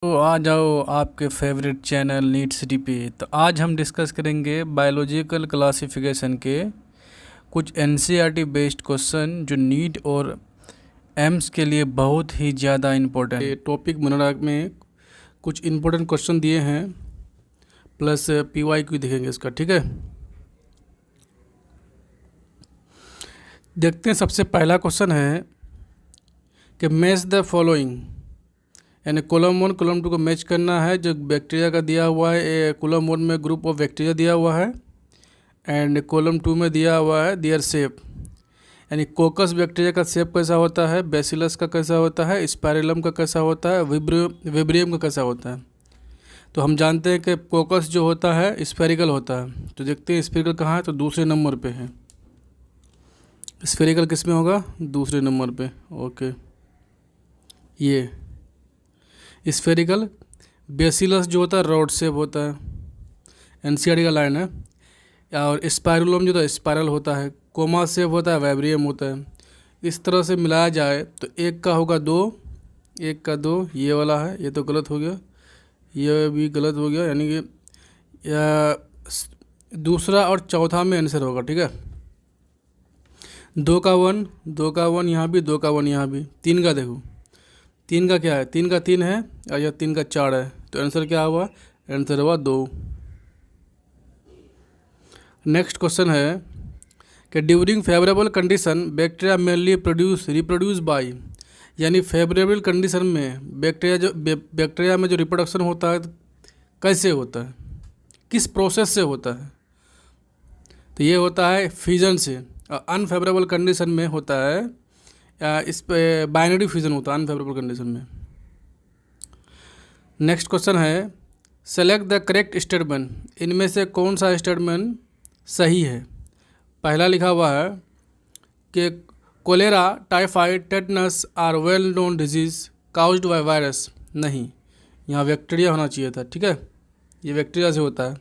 तो आ जाओ आपके फेवरेट चैनल नीट सिटी पे। तो आज हम डिस्कस करेंगे बायोलॉजिकल क्लासिफिकेशन के कुछ एनसीईआरटी बेस्ड क्वेश्चन जो नीट और एम्स के लिए बहुत ही ज़्यादा इम्पोर्टेंट टॉपिक मनोराग में कुछ इम्पोर्टेंट क्वेश्चन दिए हैं, प्लस पीवाईक्यू देखेंगे इसका। ठीक है, देखते हैं। सबसे पहला क्वेश्चन है कि मैच द फॉलोइंग, यानी कॉलम 1 कॉलम 2 को मैच करना है। जो बैक्टीरिया का दिया हुआ है, कॉलम 1 में ग्रुप ऑफ बैक्टीरिया दिया हुआ है एंड कॉलम 2 में दिया हुआ है देयर शेप, यानी कोकस बैक्टीरिया का शेप कैसा होता है, बेसिलस का कैसा होता है, स्पाइरलम का कैसा होता है, विब्रियम का कैसा होता है। तो हम जानते हैं कि कोकस जो होता है स्फेरिकल होता है। तो देखते हैं स्फेरिकल कहाँ है, तो दूसरे नंबर पे है। स्फेरिकल किस में होगा, दूसरे नंबर पे। ओके, ये स्फेरिकल। बेसिलस जो होता है रॉड शेप होता है, एनसीईआरटी का लाइन है। और स्पाइरुलम जो होता है स्पाइरल होता है, कोमा शेप होता है, वाइब्रियम होता है। इस तरह से मिलाया जाए तो एक का होगा 2, एक का 2, ये वाला है, ये तो गलत हो गया, ये भी गलत हो गया, यानी कि दूसरा और चौथा में आंसर होगा। ठीक है, 2 का 1, 2 का 1 यहाँ भी, 2 का 1 यहाँ भी। 3 का देखो, 3 का क्या है, 3 का 3 है और यह 3 का 4 है, तो आंसर क्या हुआ, आंसर हुआ 2। नेक्स्ट क्वेश्चन है कि during favourable condition bacteria mainly reproduce by, यानी फेवरेबल कंडीशन में बैक्टीरिया में जो रिप्रोडक्शन होता है कैसे होता है, किस प्रोसेस से होता है। तो ये होता है फ्यूजन से। अनफेवरेबल कंडीशन में होता है, इस पे बाइनरी फ्यूजन होता है अनफेवरेबल कंडीशन में। नेक्स्ट क्वेश्चन है सेलेक्ट द करेक्ट स्टेटमेंट, इनमें से कौन सा स्टेटमेंट सही है। पहला लिखा हुआ है कि cholera, typhoid, tetanus are well known disease caused by virus. नहीं, यहाँ बैक्टीरिया होना चाहिए था। ठीक है, ये बैक्टीरिया से होता है।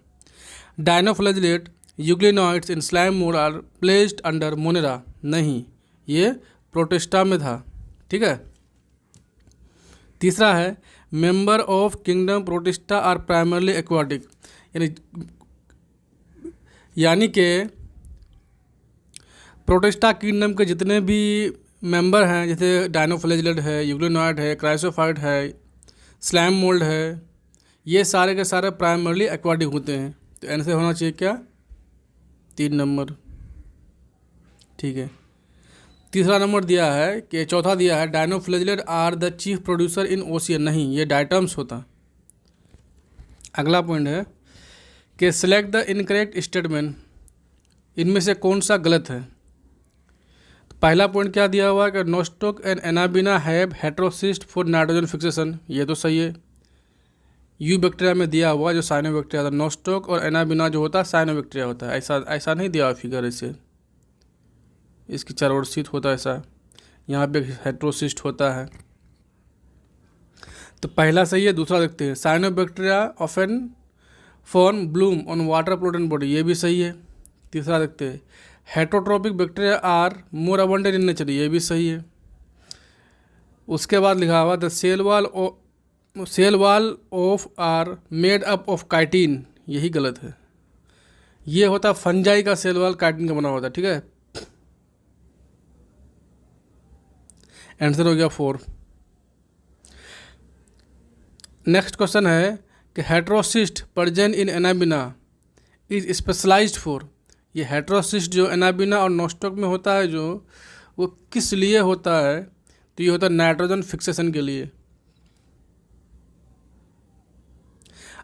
Dinoflagellate, euglenoids in slime mould are placed under monera. नहीं, ये प्रोटिस्टा में था। ठीक है, तीसरा है member of kingdom protista are primarily aquatic, यानी कि प्रोटिस्टा किंगडम के जितने भी मेंबर हैं, जैसे डायनोफ्लैजिलेट है, यूग्लिनॉइड है, क्राइसोफाइट है, स्लैम मोल्ड है, ये सारे के सारे प्राइमरली एक्वाटिक होते हैं। तो आंसर होना चाहिए क्या, 3 नंबर। ठीक है, तीसरा नंबर दिया है कि चौथा दिया है dinoflagellate are the chief producer in ocean. नहीं, ये डायटम्स होता। अगला पॉइंट है कि सिलेक्ट द इनकरेक्ट स्टेटमेंट, इनमें से कौन सा गलत है। तो पहला पॉइंट क्या दिया हुआ है कि Nostoc and Anabaena have heterocyst for nitrogen fixation, ये तो सही है। यू बैक्टीरिया में दिया हुआ जो साइनो बैक्टीरिया था, नोस्टोक और एनाबिना जो होता है साइनो बैक्टीरिया होता है। ऐसा नहीं दिया हुआ फिगर, इसे इसकी चारों ओर शीत होता है ऐसा, यहाँ पे हेट्रोसिस्ट होता है। तो पहला सही है। दूसरा देखते हैं cyanobacteria often form bloom on water protein body, ये भी सही है। तीसरा देखते हैं heterotrophic bacteria are more abundant in nature, ये भी सही है। उसके बाद लिखा हुआ the cell wall of are made up of chitin, यही गलत है। ये होता फंजाई का सेल वाल काइटिन का बना होता है। ठीक है, आंसर हो गया 4। नेक्स्ट क्वेश्चन है कि heterocyst present in anabaena is specialised for, ये हेट्रोसिस्ट जो एनाबिना और नोस्टोक में होता है जो, वो किस लिए होता है। तो ये होता है नाइट्रोजन फिक्सेशन के लिए।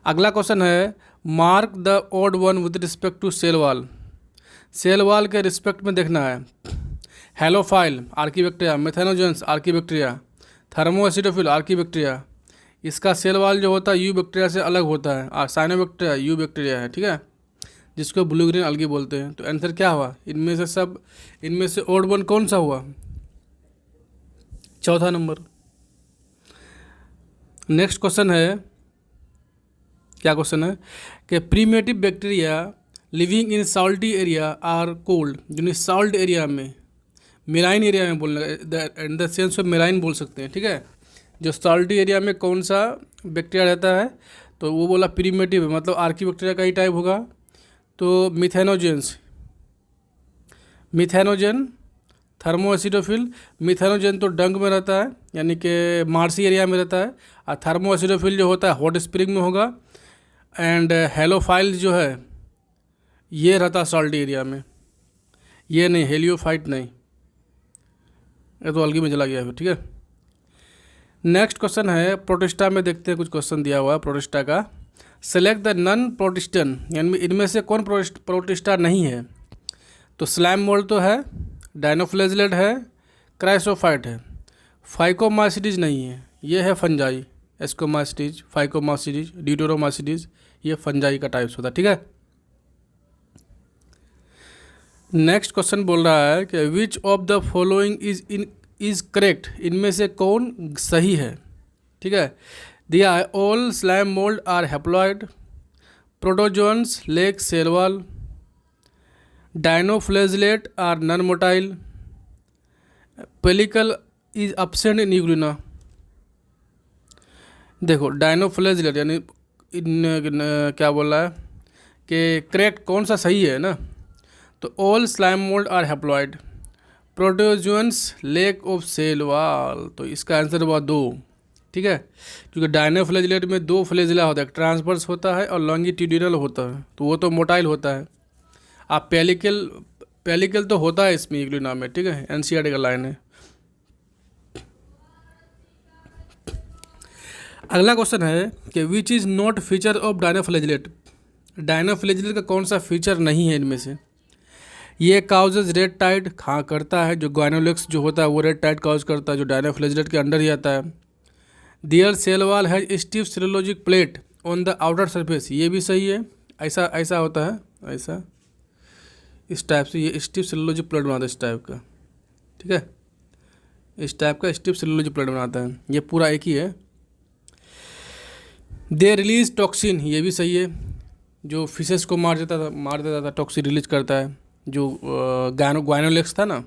अगला क्वेश्चन है mark the odd one with respect to cell wall, cell wall के रिस्पेक्ट में देखना है। Halophile archaebacteria, methanogens archaebacteria, thermoacidophile archaebacteria. इसका सेल वाल जो होता है यू बैक्टीरिया से अलग होता है, और साइनोबैक्टीरिया यू बैक्टीरिया है। ठीक है, जिसको ब्लू ग्रीन अलगी बोलते हैं। तो आंसर क्या हुआ, इनमें से ऑड वन कौन सा हुआ, चौथा नंबर। नेक्स्ट क्वेश्चन है, क्या क्वेश्चन है कि primitive bacteria living in salty area are called, जो साल्ट एरिया में, मेराइन एरिया में बोलना, in the sense of marine बोल सकते हैं। ठीक है, जो सॉल्टी एरिया में कौन सा बैक्टीरिया रहता है, तो वो बोला प्रीमेटिव है, मतलब आर्की बैक्टीरिया का ही टाइप होगा। तो मिथेनोजन, थर्मोएसिडोफिल। मिथेनोजन तो डंक में रहता है, यानी कि मार्सी एरिया में रहता है, और थर्मोएसिडोफिल जो होता है हॉट स्प्रिंग में होगा। एंड हेलोफाइल जो है ये रहता है सॉल्टी एरिया में, ये नहीं, हेलियोफाइट नहीं, ये तो अलगी में चला गया फिर, ठीक है। नेक्स्ट क्वेश्चन है प्रोटिस्टा में, देखते हैं कुछ क्वेश्चन दिया हुआ है प्रोटिस्टा का। सेलेक्ट द नॉन प्रोटिस्टन, यानी इनमें से कौन प्रोटिस्टा नहीं है। तो स्लैम मोल्ड तो है, डायनोफ्लेजिलेट है, क्राइसोफाइट है, फाइकोमासिडीज नहीं है, ये है फंजाई, एस्कोमासिडीज, फाइकोमासिडीज, ड्यूटेरोमासिडीज, ये फंजाई का टाइप्स होता है, ठीक है। नेक्स्ट क्वेश्चन बोल रहा है कि which of the following is correct, इनमें से कौन सही है, ठीक है। दिया है ऑल स्लैम मोल्ड are haploid, protozoans lack cell wall, dinoflagellate are non motile, pellicle is absent in euglena. देखो डायनोफ्लेजिलेट यानी क्या बोल रहा है कि करेक्ट कौन सा सही है ना, तो all slime mould are haploid, protozoans lack of cell wall, तो इसका आंसर हुआ 2, ठीक है। क्योंकि डायनोफ्लेजिलेट में 2 फ्लेजिला होता है, ट्रांसवर्स होता है और लॉन्गिट्यूडिनल होता है, तो वो तो मोटाइल होता है। आप पेलिकल तो होता है इसमें यूग्लिना में, ठीक है, एनसीईआरटी का लाइन है। अगला क्वेश्चन है कि which is not feature of dinoflagellate, dinoflagellate का कौन सा फीचर नहीं है इनमें से। ये काउजेज रेड टाइड, हाँ करता है, जो ग्वाइनोलेक्स जो होता है वो रेड टाइड काउज करता है, जो डायनोफ्लेजिलेट के अंडर ही आता है। Their cell wall has stiff cellulosic plate on the outer surface, ये भी सही है, ऐसा होता है, ऐसा इस टाइप से ये स्टिफ सेलुलोजिक प्लेट बनाता है इस टाइप का, ठीक है, इस टाइप का स्टिफ सेलुलोजिक प्लेट बनाता है, ये पूरा एक ही है। दे रिलीज टॉक्सिन, ये भी सही है, जो फिशेस को मार देता था टॉक्सिन रिलीज करता है, जो ग्वाइनोलेक्स था ना।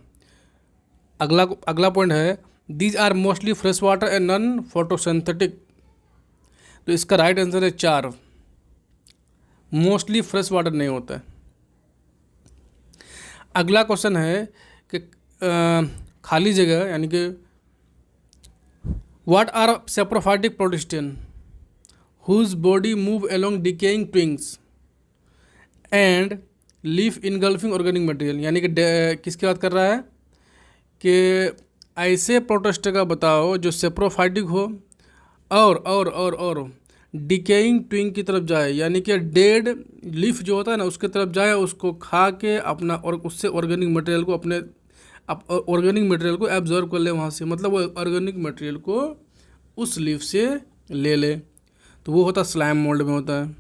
अगला पॉइंट है these are mostly fresh water and non photosynthetic, तो इसका राइट आंसर है 4, मोस्टली फ्रेश वाटर नहीं होता है। अगला क्वेश्चन है कि खाली जगह, यानी कि what are saprophytic protistan whose body move along decaying twigs and leaf engulfing organic material, यानी कि किसकी बात कर रहा है कि ऐसे प्रोटिस्ट का बताओ जो सेप्रोफाइटिक हो और डिकेइंग ट्विंग की तरफ जाए, यानी कि डेड लीफ जो होता है ना उसके तरफ जाए, उसको खा के अपना और उससे ऑर्गेनिक मटेरियल को ऑर्गेनिक मटेरियल को एब्जॉर्व कर ले वहाँ से, मतलब वो ऑर्गेनिक मटेरियल को उस लीफ से ले ले, तो वो होता स्लैम मोल्ड में होता है।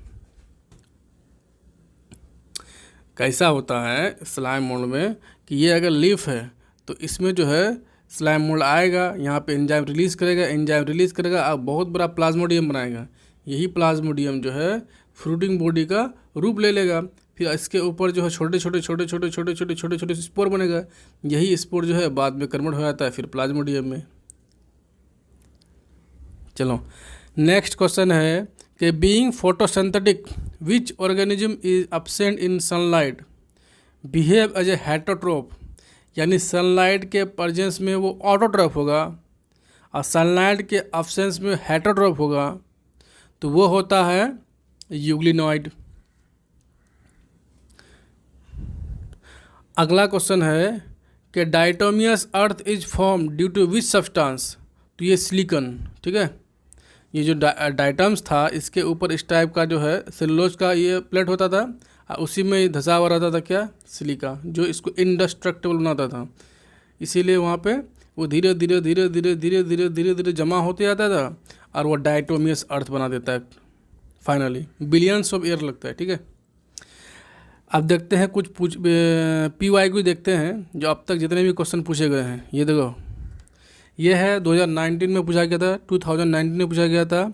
कैसा होता है स्लाइम मोल्ड में कि ये अगर लीफ है तो इसमें जो है स्लाइम मोल्ड आएगा, यहाँ पे एंजाइम रिलीज़ करेगा, अब बहुत बड़ा प्लाज्मोडियम बनाएगा। यही प्लाज्मोडियम जो है फ्रूटिंग बॉडी का रूप ले लेगा, फिर इसके ऊपर जो है छोटे छोटे स्पोर बनेगा, यही स्पोर जो है बाद में कन्वर्ट हो जाता है फिर प्लाज्मोडियम में। चलो नेक्स्ट क्वेश्चन है कि being photosynthetic which organism is absent in sunlight behave as a heterotroph, यानी सनलाइट के प्रेजेंस में वो ऑटोट्रोप होगा और सनलाइट के एब्सेंस में हेटरोट्रोप होगा, तो वो होता है यूग्लिनॉइड। अगला क्वेश्चन है कि diatomaceous earth is form due to which substance, तो ये सिलिकॉन, ठीक है। ये जो डाइटम्स था इसके ऊपर इस टाइप का जो है सेलुलोज का ये प्लेट होता था और उसी में धंसा हुआ रहता था क्या, सिलिका, जो इसको इंडेस्ट्रक्टिबल बनाता था। इसीलिए वहाँ पे वो धीरे धीरे जमा होते जाता था और वो डायटोमियस अर्थ बना देता है फाइनली, बिलियंस ऑफ ईयर लगता है, ठीक है। अब देखते हैं कुछ PYQ देखते हैं जो अब तक जितने भी क्वेश्चन पूछे गए हैं। ये देखो, ये है 2019 में पूछा गया था, 2019 में पूछा गया था।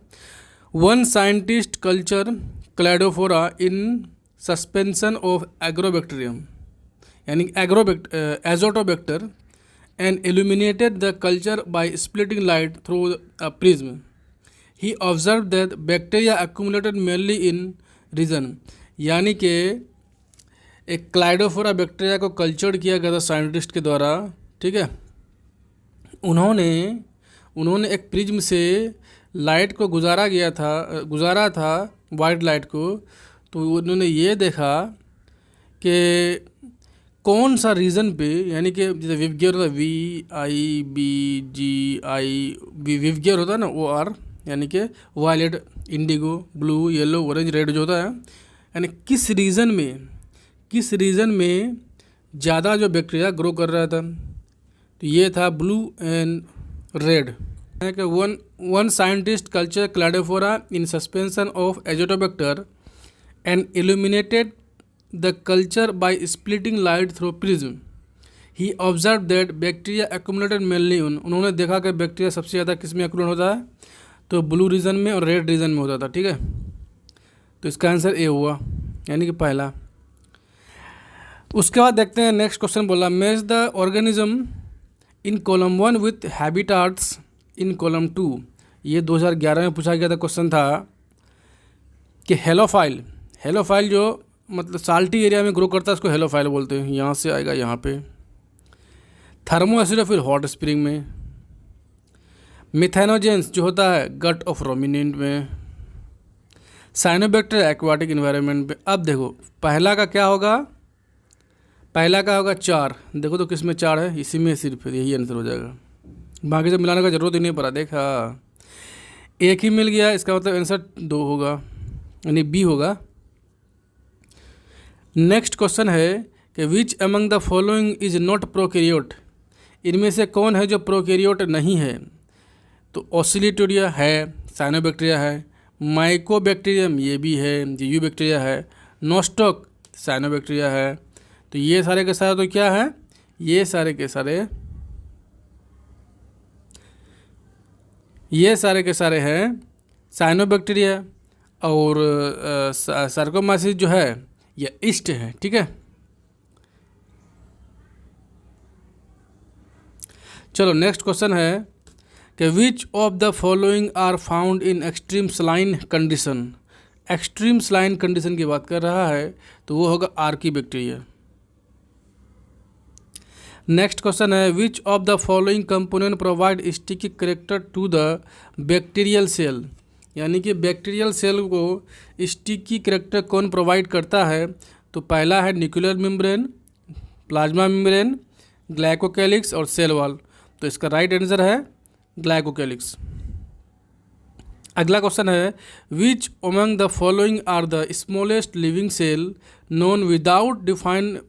One scientist culture Cladophora in suspension of agrobacterium, यानी Azotobacter and illuminated the culture by splitting light through a prism. He observed that bacteria accumulated mainly in region, यानी कि एक क्लाइडोफोरा बैक्टीरिया को कल्चर्ड किया गया था साइंटिस्ट के द्वारा, ठीक है। उन्होंने एक प्रिज्म से लाइट को गुजारा था वाइट लाइट को। तो उन्होंने ये देखा कि कौन सा रीज़न पे, यानी कि जैसे विवगियर होता है विवगियर होता है ना, OR, यानी कि violet, indigo, blue, yellow, orange, red जो होता है, यानी किस रीज़न में ज़्यादा जो बैक्टीरिया ग्रो कर रहा था। तो ये था blue and red. One scientist culture cladophora in suspension of azotobacter and illuminated the culture by splitting light through prism. He observe that bacteria accumulated mainly उन्होंने देखा कि बैक्टीरिया सबसे ज़्यादा किस में एक्यूमुलेट होता है, तो ब्लू रीजन में और रेड रीजन में होता था, ठीक है। तो इसका आंसर ए हुआ, यानी कि पहला। उसके बाद देखते हैं नेक्स्ट क्वेश्चन बोला, match the organism in column 1 with habitats in column 2। ये 2011 में पूछा गया था, क्वेश्चन था कि हेलोफाइल जो मतलब साल्टी एरिया में ग्रो करता है उसको हेलोफाइल बोलते हैं। यहाँ से आएगा यहाँ पे। थर्मो एसिडोफिल हॉट स्प्रिंग में। मिथेनोजेंस जो होता है गट ऑफ रोमिनेंट में। साइनोबैक्टीरिया एक्वाटिक इन्वायरमेंट पे। अब देखो पहला का क्या होगा, पहला का होगा 4। देखो तो किस में 4 है, इसी में सिर्फ यही आंसर हो जाएगा, बाकी से मिलाने का जरूरत ही नहीं पड़ा। देखा, एक ही मिल गया, इसका मतलब आंसर 2 होगा, यानी बी होगा। नेक्स्ट क्वेश्चन है कि विच among the following is not prokaryote. इनमें से कौन है जो प्रोकैरियोट नहीं है। तो ऑसिलिटोरिया है, साइनोबैक्टीरिया है, माइकोबैक्टीरियम ये भी है, यू बैक्टीरिया है, नोस्टॉक साइनोबैक्टीरिया है। तो ये सारे के सारे तो क्या है, ये सारे के सारे हैं साइनोबैक्टीरिया। और सार्कोमाइसिस जो है ये ईस्ट है, ठीक है। चलो नेक्स्ट क्वेश्चन है कि which of the following are found in extreme saline condition. Extreme saline condition की बात कर रहा है तो वो होगा आर्कीबैक्टीरिया। नेक्स्ट क्वेश्चन है which of the following component provide sticky character to the bacterial cell. यानी कि बैक्टीरियल सेल को स्टिकी करेक्टर कौन प्रोवाइड करता है। तो पहला है nuclear membrane, plasma membrane, glycocalyx और सेल वॉल। तो इसका राइट आंसर है ग्लाइकोकैलिक्स। अगला क्वेश्चन है which among the following are the smallest living cell known without defined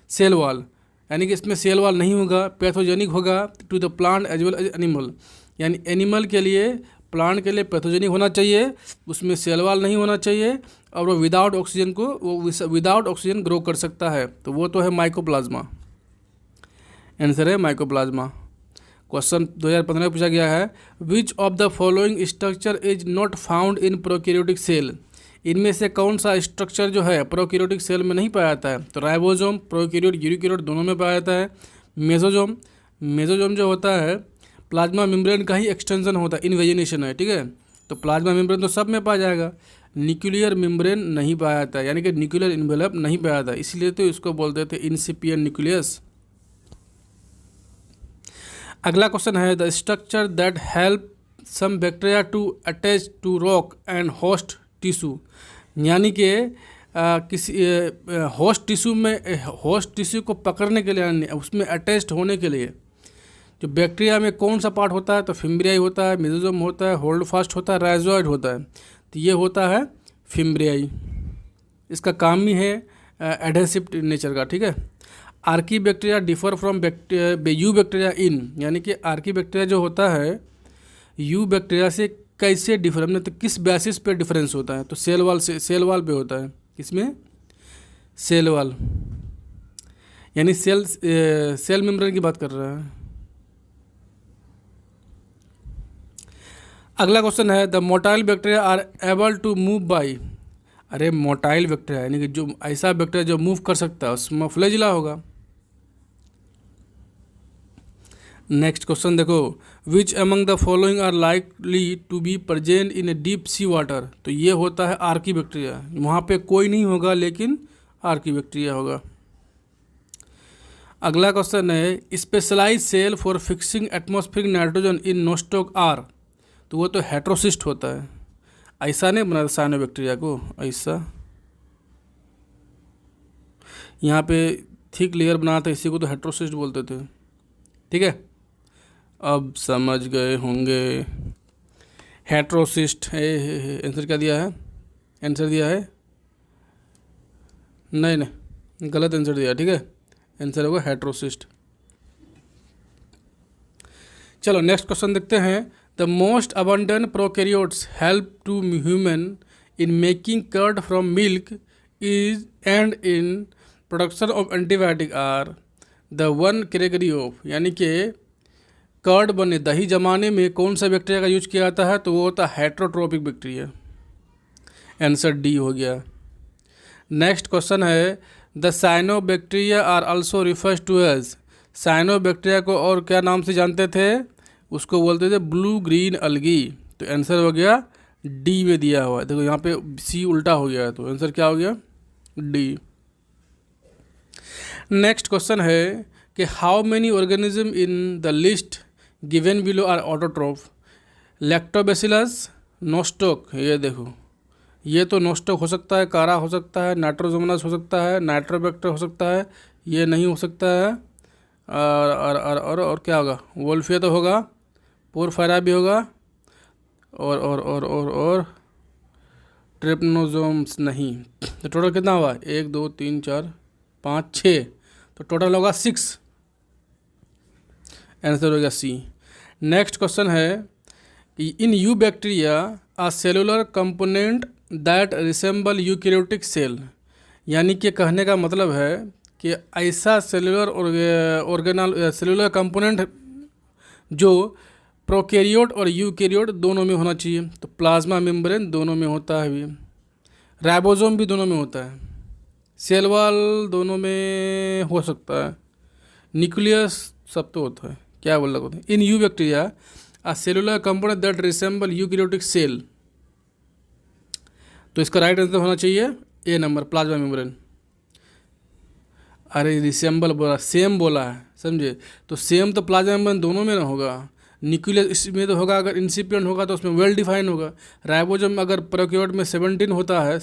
cell wall. यानी कि इसमें सेल वॉल नहीं होगा, पैथोजेनिक होगा to the plant as well as animal. यानी एनिमल के लिए, प्लांट के लिए पैथोजेनिक होना चाहिए, उसमें सेल वॉल नहीं होना चाहिए, और वो विदाउट ऑक्सीजन ग्रो कर सकता है। तो वो तो है माइकोप्लाज्मा। आंसर है माइकोप्लाज्मा। क्वेश्चन 2015 में पूछा गया है which of the following structure is not found in prokaryotic cell. इनमें से कौन सा स्ट्रक्चर जो है प्रोकैरियोटिक सेल में नहीं पाया जाता है। तो राइबोसोम, प्रोकैरियोट, यूरिकैरियोट दोनों में पाया जाता है। मेसोजोम जो होता है प्लाज्मा मेम्ब्रेन का ही एक्सटेंशन होता है, इनवेजिनेशन है, ठीक है। तो प्लाज्मा मेम्ब्रेन तो सब में पाया जाएगा, न्यूक्लियर मेम्ब्रेन नहीं पाया जाता है, यानी कि न्यूक्लियर इन्वेलप नहीं पाया जाता, इसलिए तो इसको बोलते थे इंसिपिएंट न्यूक्लियस। अगला क्वेश्चन है the structure that help some bacteria to attach to rock and host tissue. यानी कि किसी होस्ट टिश्यू को पकड़ने के लिए, उसमें अटैच्ड होने के लिए जो बैक्टीरिया में कौन सा पार्ट होता है। तो फिम्ब्रियाई होता है, मेसोजोम होता है, होल्ड फास्ट होता है, राइजोइड होता है। तो ये होता है फिम्ब्रियाई। इसका काम ही है एडहेसिव नेचर का, ठीक है। Archie bacteria differ from you bacteria इन, यानी कि आर्की बैक्टीरिया जो होता है यू बैक्टीरिया से कैसे डिफर, मतलब तो किस बेसिस पे डिफरेंस होता है। तो सेल वाल पे होता है। किसमें? सेल वाल, यानी सेल मेम्ब्रेन की बात कर रहा है। अगला क्वेश्चन है the motile bacteria are able to move by. अरे मोटाइल बैक्टीरिया यानी कि जो ऐसा बैक्टीरिया जो मूव कर सकता है उसमें फ्लैजिला होगा। नेक्स्ट क्वेश्चन देखो, which among the following are likely to be present in a deep sea water. तो ये होता है आर्की बैक्टीरिया, वहाँ पे कोई नहीं होगा लेकिन आर्की बैक्टीरिया होगा। अगला क्वेश्चन है, specialise cell for fixing atmospheric nitrogen in nostoc are. तो वो तो हेट्रोसिस्ट होता है, ऐसा नहीं बना साइनोबैक्टीरिया को, ऐसा यहाँ पे थिक लेयर बना था, इसी को तो हेट्रोसिस्ट बोलते थे। ठीक है, अब समझ गए होंगे। हेट्रोसिस्ट है, आंसर क्या दिया है, आंसर दिया है नहीं, गलत आंसर दिया। ठीक है, आंसर होगा हेट्रोसिस्ट। चलो नेक्स्ट क्वेश्चन देखते हैं। The most abundant prokaryotes help to human in making curd from milk is and in production of antibiotic are the one category of. यानी कि कर्ड बने, दही जमाने में कौन सा बैक्टीरिया का यूज किया जाता है, तो वो होता है हेट्रोट्रोपिक बैक्टीरिया। आंसर डी हो गया। नेक्स्ट क्वेश्चन है, the cyanobacteria are also refers to as. Cyanobacteria को और क्या नाम से जानते थे, उसको बोलते थे ब्लू ग्रीन अलगी। तो आंसर हो गया डी में दिया हुआ है। देखो यहाँ पे सी उल्टा हो गया है, तो आंसर क्या हो गया, डी। नेक्स्ट क्वेश्चन है कि how many organism in the list given below are autotroph. Lactobacillus, nostoc, ये देखो, ये तो नोस्टॉक हो सकता है, कारा हो सकता है, नाइट्रोजोमोनास हो सकता है, नाइट्रोबैक्टर हो सकता है, ये नहीं हो सकता है। और क्या होगा, वोल्फिया तो होगा, पोरफायरा भी होगा, और ट्रिप्नोसोम्स नहीं। तो टोटल कितना हुआ, 1 2 3 4 5 6, तो टोटल होगा 6। आंसर हो गया सी। नेक्स्ट क्वेश्चन है, in eubacteria a cellular component that resemble eukaryotic cell. यानी कि कहने का मतलब है कि ऐसा सेलुलर कंपोनेंट जो प्रोकैरियोट और यूकैरियोट दोनों में होना चाहिए। तो प्लाज्मा मेम्ब्रेन दोनों में होता है, भी राइबोसोम भी दोनों में होता है, सेल वॉल दोनों में हो सकता है, न्यूक्लियस सब तो होता है। क्या बोल रहा है, in eubacteria a cellular component that resemble eukaryotic cell. तो इसका राइट आंसर होना चाहिए ए नंबर, प्लाज्मा मेम्ब्रेन। अरे रिसेंबल बोला, सेम बोला है, समझे। तो सेम तो प्लाज्मा मेम्ब्रेन दोनों में ना होगा, न्यूक्लियस इसमें तो होगा, अगर इंसिपिएंट होगा तो उसमें वेल डिफाइन होगा। राइबोसोम अगर प्रोकैरियोट में 17 होता है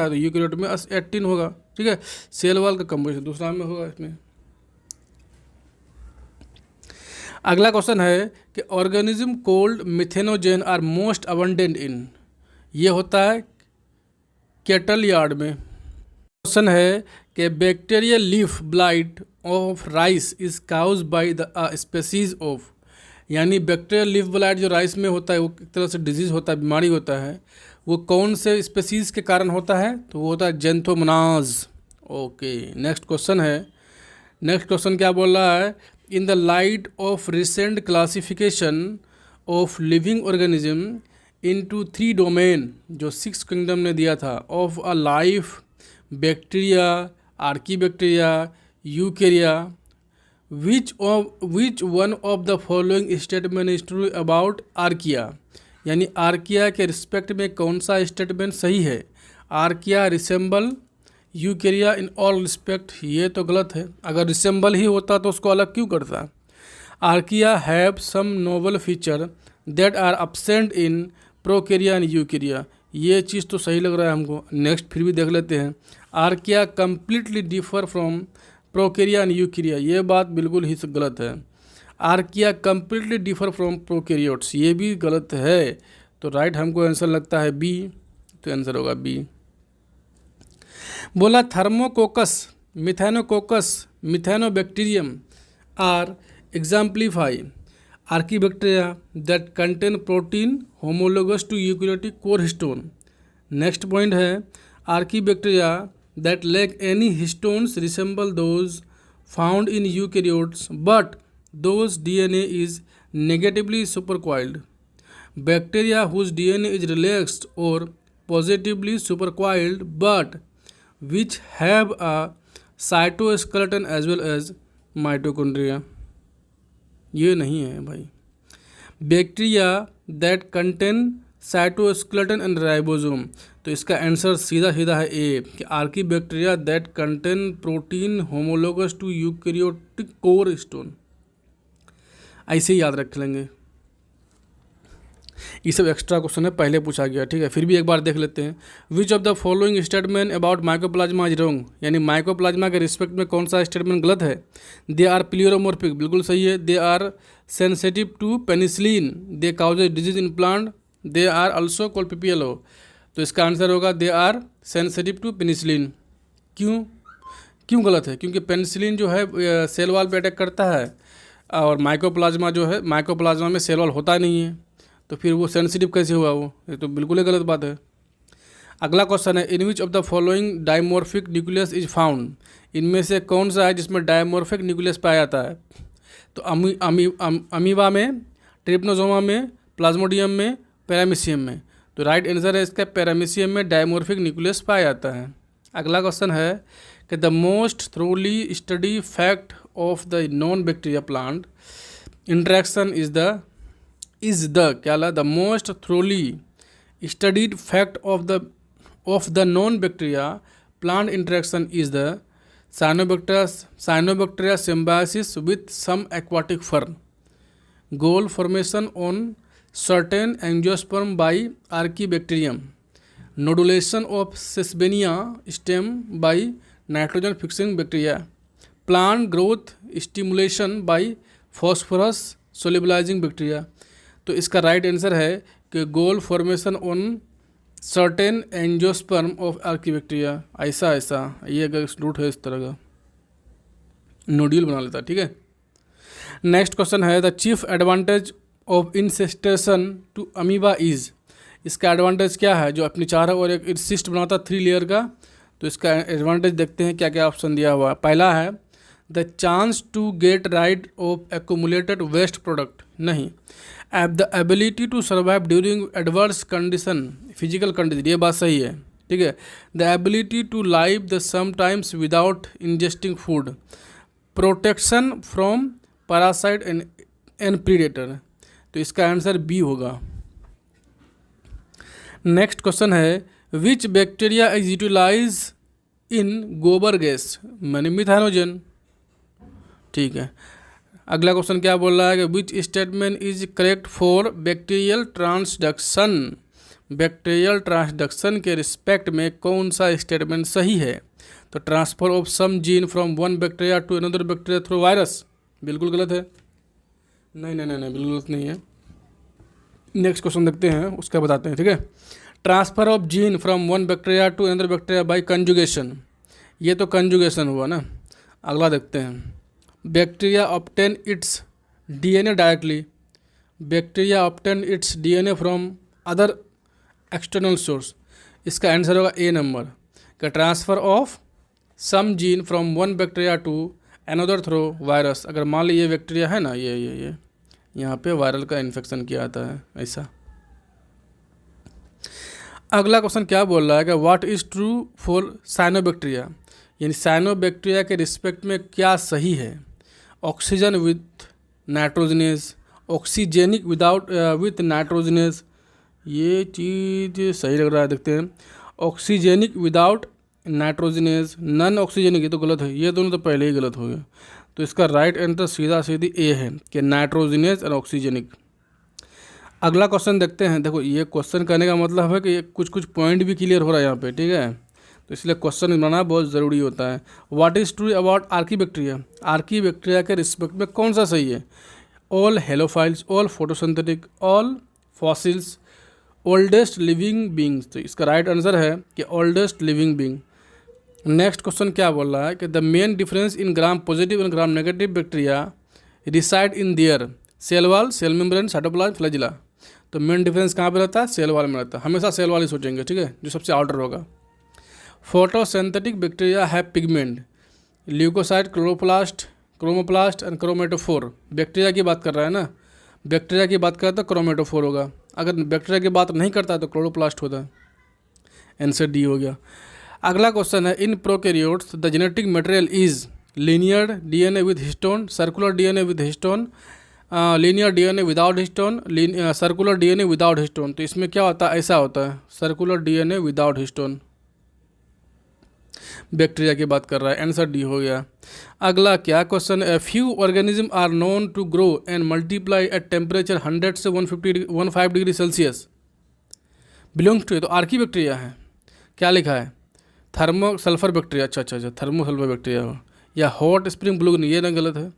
तो यूकैरियोट में 18 होगा। ठीक है, सेल वॉल का कंपोजिशन दूसरा में होगा इसमें। अगला क्वेश्चन है कि organism called methanogen are most abundant in. ये होता है कैटल यार्ड में। क्वेश्चन है कि bacterial leaf blight of rice is cause by the species of. यानी बैक्टीरियल लीफ ब्लाइट जो राइस में होता है, वो एक तरह से डिजीज होता है, बीमारी होता है, वो कौन से स्पीसीज के कारण होता है, तो वो होता है जेंथोमोनाज। ओके, नेक्स्ट क्वेश्चन है। नेक्स्ट क्वेश्चन क्या बोल रहा है, in the light of recent classification of living organism into 3 domain, जो 6 किंगडम ने दिया था, of a life, bacteria, Archie bacteria, यूकैरिया, which one of the following statement is true about archaea. यानी आर्किया के रिस्पेक्ट में कौन सा स्टेटमेंट सही है। Archaea resemble यूकैरिया in all respect, ये तो गलत है। अगर रिसेंबल ही होता तो उसको अलग क्यों करता। Archaea have some novel feature that are absent in prokarya and eukarya, ये चीज़ तो सही लग रहा है हमको। नेक्स्ट फिर भी देख लेते हैं। Archaea completely differ from prokarya and eukarya, ये बात बिल्कुल ही गलत है। Archaea completely differ from prokaryotes, ये भी गलत है। तो राइट हमको आंसर लगता है बी, तो आंसर होगा बी। बोला thermococcus, methanococcus, methanobacterium are exemplify archaebacteria that contain protein homologous to eukaryotic core histone. Next point है, archaebacteria that lack any histones resemble those found in eukaryotes but those DNA is negatively supercoiled. Bacteria whose DNA is relaxed or positively supercoiled but which have a cytoskeleton as well as mitochondria. ये नहीं है भाई। Bacteria that contain cytoskeleton and ribosome, तो इसका answer सीधा सीधा है A कि archaebacteria that contain protein homologous to eukaryotic core stone. ऐसे ही याद रख लेंगे, ये सब एक्स्ट्रा क्वेश्चन है, पहले पूछा गया, ठीक है। फिर भी एक बार देख लेते हैं। विच of the following statement about mycoplasma is wrong, यानी माइकोप्लाज्मा के रिस्पेक्ट में कौन सा स्टेटमेंट गलत है। दे आर प्लियोरोमोर्फिक, बिल्कुल सही है। They are sensitive to penicillin, they causes disease in plant, they are also called PPLO, तो इसका आंसर होगा they are sensitive to penicillin. क्यों गलत है? क्योंकि पेनिसिलिन जो है सेल वॉल पे अटैक करता है, और माइकोप्लाज्मा जो है, माइकोप्लाज्मा में सेल वॉल होता नहीं है, तो फिर वो सेंसिटिव कैसे हुआ वो? ये तो बिल्कुल ही गलत बात है। अगला क्वेश्चन है, in which of the following dimorphic nucleus is found, इनमें से कौन सा है जिसमें डायमॉर्फिक न्यूक्लियस पाया जाता है। तो अमीबा में, ट्रिप्नोसोमा में, प्लाज्मोडियम में, पैरामीशियम में। तो राइट आंसर है इसका पैरामीशियम में डायमॉर्फिक न्यूक्लियस पाया जाता है। अगला क्वेश्चन है कि the most thoroughly study fact of the non bacteria plant interaction is the क्या ला, the most thoroughly studied fact of the non bacteria plant interaction is the cyanobacteria symbiosis with some aquatic fern, gall formation on certain angiosperm by archaebacterium, nodulation of sesbania stem by nitrogen fixing bacteria, plant growth stimulation by phosphorus solubilising bacteria. तो इसका right answer है कि gall formation on certain angiosperm of archaebacteria. ऐसा ये अगर root है इस तरह का नोड्यूल बना लेता, ठीक है। नेक्स्ट क्वेश्चन है, the chief advantage of encystation to amoeba is, इसका एडवांटेज क्या है जो अपनी चारों ओर एक सिस्ट बनाता 3 लेयर का। तो इसका एडवांटेज देखते हैं क्या क्या ऑप्शन दिया हुआ है। पहला है the chance to get rid of accumulated waste product, नहीं। The ability to survive during adverse condition, physical condition, ये बात सही है, ठीक है। The ability to live the sometimes without ingesting food, protection from parasite and predator. तो इसका answer B होगा। नेक्स्ट क्वेश्चन है, which bacteria is utilize in गोबर गैस, मैंने मिथानोजन, ठीक है। अगला क्वेश्चन क्या बोल रहा है कि which statement is correct for bacterial transduction, bacterial transduction के रिस्पेक्ट में कौन सा स्टेटमेंट सही है। तो transfer of some gene from one bacteria to another bacteria through virus, बिल्कुल गलत है। नहीं, बिल्कुल गलत नहीं है। नेक्स्ट क्वेश्चन देखते हैं, उसका बताते हैं, ठीक है। Transfer of gene from one bacteria to another bacteria by conjugation, ये तो कंजुगेशन हुआ ना। अगला देखते हैं, bacteria obtain its DNA directly, bacteria obtain its DNA from other external source. इसका आंसर होगा ए नंबर का transfer of some gene from one bacteria to another through virus. अगर मान लीजिए बैक्टीरिया है ना, ये यहाँ पे वायरल का इन्फेक्शन किया जाता है, ऐसा। अगला क्वेश्चन क्या बोल रहा है कि what is true for cyanobacteria, यानी साइनोबैक्टीरिया के रिस्पेक्ट में क्या सही है। Oxygen with nitrogenase, oxygenic without with nitrogenase, ये चीज़ सही लग रहा है, देखते हैं। Oxygenic without nitrogenase, non oxygenic, ये तो गलत है, ये दोनों तो पहले ही गलत हो गए। तो इसका राइट आंसर सीधा सीधी ए है कि नाइट्रोजनेस और ऑक्सीजेनिक। अगला क्वेश्चन देखते हैं। देखो, ये क्वेश्चन करने का मतलब है कि कुछ पॉइंट भी क्लियर हो रहा है यहाँ पे, ठीक है। तो इसलिए क्वेश्चन बनाना बहुत ज़रूरी होता है। What is true about archaebacteria, archaebacteria के रिस्पेक्ट में कौन सा सही है। All halophiles, all photosynthetic, all fossils, oldest living beings. तो इसका राइट आंसर है कि oldest living being. Next question क्या बोल रहा है कि the main difference in gram positive and gram negative bacteria reside in their cell wall, cell membrane, cytoplasm, flagella. तो मेन डिफरेंस कहाँ पे रहता है, सेल वॉल में रहता है। हमेशा सेल वॉल ही सोचेंगे, ठीक है, जो सबसे आउटर होगा। Photosynthetic bacteria have pigment, leucocyte, chloroplast, chromoplast and chromatophore. Bacteria की बात कर रहा है ना, बैक्टीरिया की बात करता है तो क्रोमेटोफोर होगा। अगर बैक्टीरिया की बात नहीं करता है तो क्लोरोप्लास्ट होता है। आंसर डी हो गया। अगला क्वेश्चन है, in prokaryotes the genetic material is linear DNA with histone, circular DNA with histone, linear DNA without histone, circular DNA without histone. तो इसमें क्या होता है, ऐसा होता है circular DNA without histone. Bacteria की बात कर रहा है, आंसर डी हो गया। अगला क्या क्वेश्चन है, few organism are known to grow and multiply at temperature 100 से 150 डिग्री सेल्सियस बिलोंग्स टू, तो आर्की बैक्टीरिया है। क्या लिखा है, थर्मो सल्फर बैक्टीरिया, अच्छा थर्मो सल्फर बैक्टीरिया हो, या हॉट स्प्रिंग ब्लू, ये ना गलत है।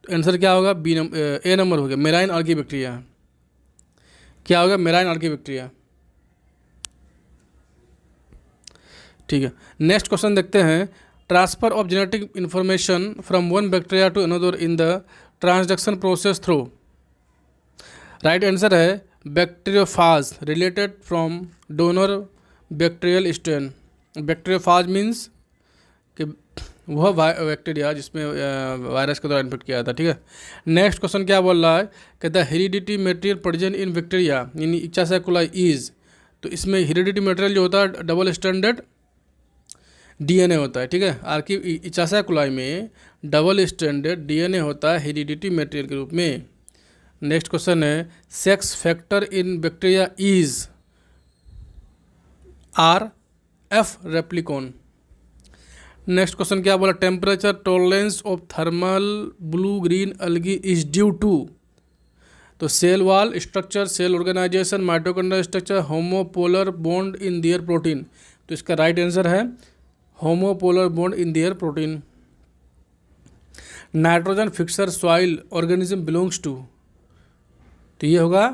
तो आंसर क्या होगा, बी नंबर, ए नंबर हो गया, मेराइन आर्की बैक्टीरिया। क्या होगा, मेराइन आर्की बैक्टीरिया। ठीक है, नेक्स्ट क्वेश्चन देखते हैं, transfer of genetic information from one bacteria to another in the transduction process through. Right answer है bacteriophage, related from donor bacterial strain. Bacteriophage means कि वह bacteria जिसमें वायरस के द्वारा इन्फेक्ट किया था। ठीक है, नेक्स्ट क्वेश्चन क्या बोल रहा है कि the heredity material present in bacteria यानी इचासा कोलाई इज, तो इसमें हेरिडिटी मटेरियल जो होता है डबल स्टैंडर्ड डीएनए होता है। ठीक है, आर्की इचासा कोलाई में डबल स्टैंडर्ड डीएनए होता है हेरिडिटी मटेरियल के रूप में। नेक्स्ट क्वेश्चन है, sex factor in bacteria is R F replicon. Next question क्या बोला, temperature tolerance of thermal blue green algae is due to, तो cell wall structure, cell organisation, mitochondrial structure, homopolar bond in their protein. तो इसका right answer है homopolar bond in their protein. Nitrogen fixer soil organism belongs to, तो ये होगा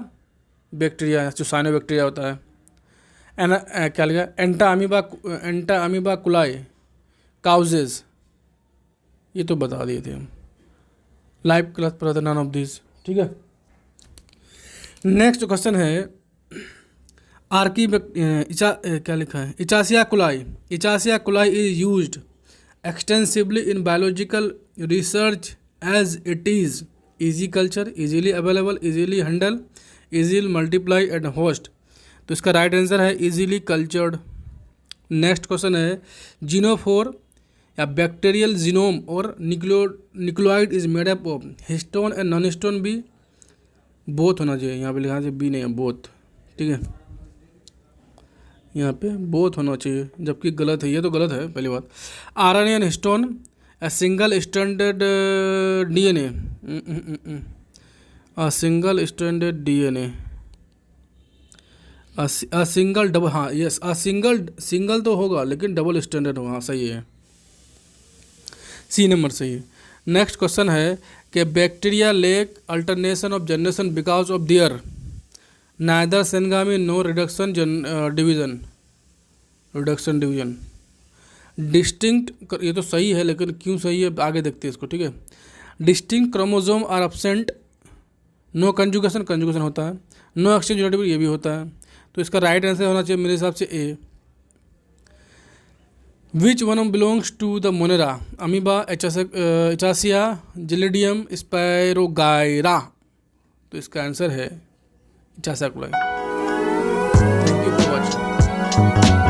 bacteria जो cyano bacteria होता है। क्या लिखा, एंटा अमीबा कुलाई काउजेज, ये तो बता दिए थे हम, लाइव क्लास पर नन ऑफ दिस। ठीक है, नेक्स्ट क्वेश्चन है, आर्की क्या लिखा है, इचासिया coli is used extensively in biological research as it is easy culture, easily available, easily handle, easily multiply and host. तो इसका राइट आंसर है इजीली कल्चर्ड। नेक्स्ट क्वेश्चन है, जीनोफोर या बैक्टीरियल जीनोम और nucleoid is made up of histone and non histone B, both होना चाहिए, यहाँ पे लिखा है बी नहीं है, बोथ। ठीक है, यहाँ पे बोथ होना चाहिए, जबकि गलत है, ये तो गलत है पहली बात। RNA and histone, a single stranded DNA, a single stranded DNA, a single double, हाँ यस, a single तो होगा लेकिन डबल स्टैंडर्ड होगा, हाँ सही है, सी नंबर सही है। नेक्स्ट क्वेश्चन है कि bacteria lack alternation of generation because of there neither syngamy no reduction division, distinct, ये तो सही है लेकिन क्यों सही है आगे देखते हैं इसको। ठीक है, distinct chromosome are absent, no conjugation होता है, नो एक्सचेंज यूनिटी, ये भी होता है। तो इसका राइट आंसर होना चाहिए मेरे हिसाब से A. Which one belongs to the Monera, amoeba, इचासिया, जिलिडियम, स्पायरोगाइरा। तो इसका आंसर है इचासा coli. Thank you for watching.